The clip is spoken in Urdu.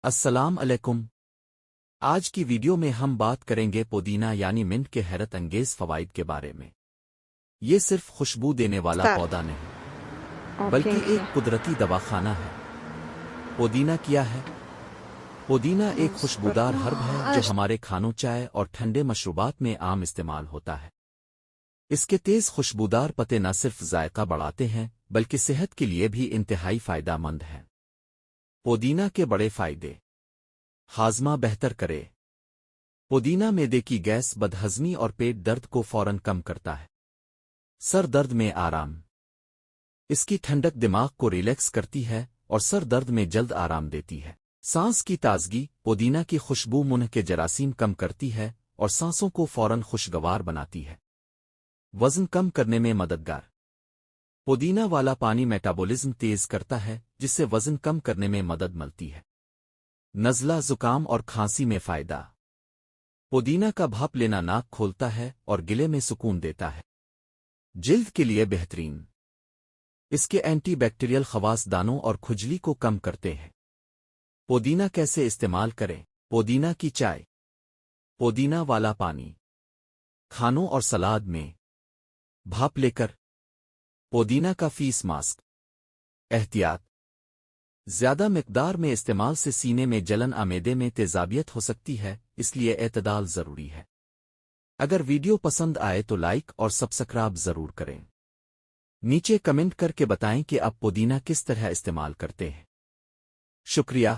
السلام علیکم۔ آج کی ویڈیو میں ہم بات کریں گے پودینہ یعنی منٹ کے حیرت انگیز فوائد کے بارے میں۔ یہ صرف خوشبو دینے والا پودا نہیں بلکہ ایک قدرتی دواخانہ ہے۔ پودینہ کیا ہے؟ پودینہ ایک خوشبودار ہرب ہے جو ہمارے کھانوں، چائے اور ٹھنڈے مشروبات میں عام استعمال ہوتا ہے۔ اس کے تیز خوشبودار پتے نہ صرف ذائقہ بڑھاتے ہیں بلکہ صحت کے لیے بھی انتہائی فائدہ مند ہیں۔ پودینہ کے بڑے فائدے: ہاضمہ بہتر کرے۔ پودینہ معدے کی گیس، بدہضمی اور پیٹ درد کو فوراً کم کرتا ہے۔ سر درد میں آرام۔ اس کی ٹھنڈک دماغ کو ریلیکس کرتی ہے اور سر درد میں جلد آرام دیتی ہے۔ سانس کی تازگی۔ پودینہ کی خوشبو منہ کے جراثیم کم کرتی ہے اور سانسوں کو فوراً خوشگوار بناتی ہے۔ وزن کم کرنے میں مددگار۔ پودینہ والا پانی میٹابولزم تیز کرتا ہے جس سے وزن کم کرنے میں مدد ملتی ہے۔ نزلہ، زکام اور کھانسی میں فائدہ۔ پودینہ کا بھاپ لینا ناک کھولتا ہے اور گلے میں سکون دیتا ہے۔ جلد کے لیے بہترین۔ اس کے اینٹی بیکٹیریل خواص دانوں اور کھجلی کو کم کرتے ہیں۔ پودینہ کیسے استعمال کریں؟ پودینہ کی چائے۔ پودینہ والا پانی کھانوں اور سلاد میں۔ بھاپ لے کر۔ پودینہ کا فیس ماسک۔ احتیاط: زیادہ مقدار میں استعمال سے سینے میں جلن، معدے میں تیزابیت ہو سکتی ہے، اس لیے اعتدال ضروری ہے۔ اگر ویڈیو پسند آئے تو لائک اور سبسکرائب ضرور کریں۔ نیچے کمنٹ کر کے بتائیں کہ آپ پودینہ کس طرح استعمال کرتے ہیں۔ شکریہ۔